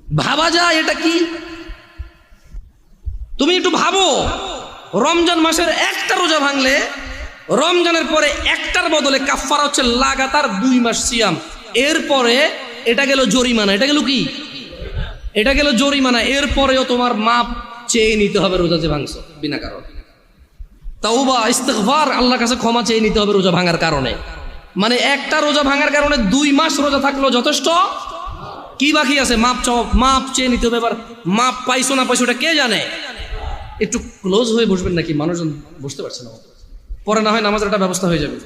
ভাবা যায় এটা কি? তুমি একটু ভাবো, রমজান মাসের একটা রোজা ভাঙলে রমজানের পরে একটার বদলে কাফারা হচ্ছে লাগাতার 2 মাস সিয়াম। এরপরে এটা গেল জরিমানা। এটা গেল কি? এটা গেল জরিমানা। এরপরেও তোমার মাপ চেয়ে নিতে হবে রোজা যে ভাঙছো বিনা কারণে। তাওবা ইস্তিগফার, আল্লাহর কাছে ক্ষমা চেয়ে নিতে হবে রোজা ভাঙার কারণে। মানে একটা রোজা ভাঙার কারণে 2 মাস রোজা থাকলো যথেষ্ট। কি বাকি আছে? মাপ চেয়ে নিতে হবে। এবার মাপ পাইছো না পাইছো ওটা কে জানে। একটু ক্লোজ হয়ে বসবেন নাকি? মানুষজন বসতে পারছে না, পরে না হয় নামাজের একটা ব্যবস্থা হয়ে যাবে।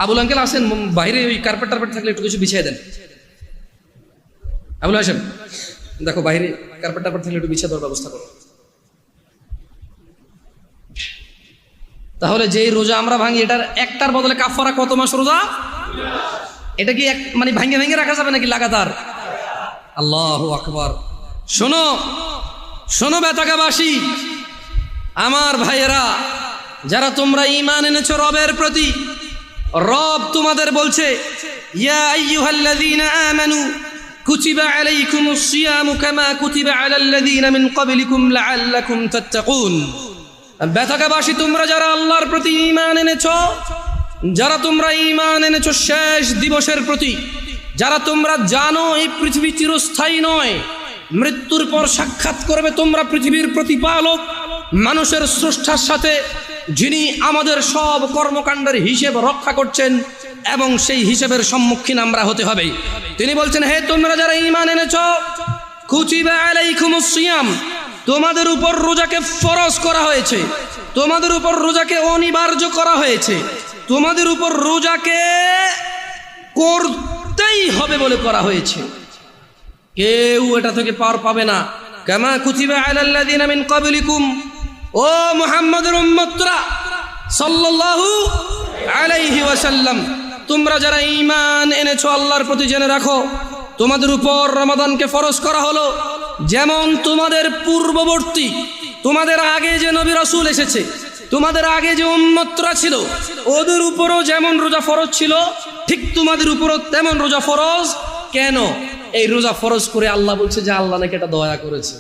আবুল আঙ্কেল আসেন, বাইরে ওই কার্পেট টার্পেট থাকলে একটু কিছু বিছিয়ে দেন। আবুল আসেন, দেখো বাইরে কার্পেট টার্পেট থাকলে একটু বিছিয়ে দেওয়ার ব্যবস্থা করো। তাহলে যেই রোজা আমরা ভাঙি এটার একটার বদলে কাফারা কত মাস রোজা? এটা কি মানে ভাঙে ভাঙে রাখা যাবে নাকি লাগাতার? আল্লাহু আকবার। শোনো শোনো বেতাকাবাসী, আমার ভাইয়েরা, যারা তোমরা ঈমান এনেছো রবের প্রতি, রব তোমাদের বলছে ইয়া আইয়ুহাল্লাযীনা আমানু কুতিবা আলাইকুমুস সিয়ামু কামা কুতিবা আলাল্লাযীনা মিন ক্বাবলিকুম লাআল্লাকুম তাত্তাকুন। বেতাকাবাসী, তোমরা যারা আল্লাহর প্রতি ঈমান এনেছো, যারা তোমরা ঈমান এনেছো শেষ দিবসের প্রতি, যারা তোমরা জানো এই পৃথিবী চিরস্থায়ী নয়, মৃত্যুর পর সাক্ষাৎ করবে তোমরা পৃথিবীর প্রতিপালক মানুষের স্রষ্টার সাথে, যিনি আমাদের সব কর্মকাণ্ডের হিসেব রক্ষা করছেন এবং সেই হিসেবের সম্মুখীন আমরা হতে হবে। তিনি বলছেন, হে তোমরা যারা ঈমান এনেছো, কুতিবা আলাইকুমুস সিয়াম, তোমাদের উপর রোজাকে ফরজ করা হয়েছে, তোমাদের উপর রোজাকে অনিবার্য করা হয়েছে, তোমাদের উপর রোজাকে করতেই হবে বলে করা হয়েছে। কেউ এটা থেকে পার পাবে না। কামা কুতিবা আলাল্লাযীনা মিন ক্বাবলিকুম, ও মুহাম্মদের উম্মতরা সাল্লাল্লাহু আলাইহি ওয়াসাল্লাম, তোমরা যারা ঈমান এনেছো আল্লাহর প্রতি, জেনে রাখো তোমাদের উপর রমাদানকে ফরজ করা হলো যেমন তোমাদের পূর্ববর্তী, তোমাদের আগে যে নবী রাসূল এসেছে, তোমাদের আগে যে উম্মতরা ছিল, ওদের উপরও যেমন রোজা ফরজ ছিল, ঠিক তোমাদের উপরও তেমন রোজা ফরজ। কেন এই রোজা ফরজ করে আল্লাহ বলছে যে আল্লাহ নাকি এটা দয়া করেছে।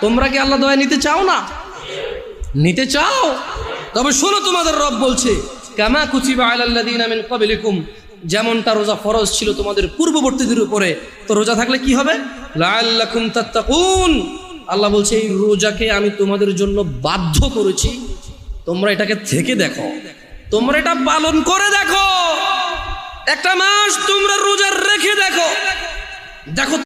তোমরা কি আল্লাহ দয়া নিতে চাও না? নিতে চাও? তবে শোনো, তোমাদের রব বলছে কামা কুতিবা আলাল্লাযীনা মিন ক্বাবলিকুম, যেমনটা রোজা ফরজ ছিল তোমাদের পূর্ববর্তীদের উপরে, তো রোজা থাকলে কি হবে? লাআল্লাকুম তাত্তাকুন। আল্লাহ বলছে এই রোজাকে আমি তোমাদের জন্য বাধ্য করেছি, তোমরা এটাকে থেকে দেখো, তোমরা এটা পালন করে দেখো, একটা মাস তোমরা রোজা রেখে দেখো, দেখো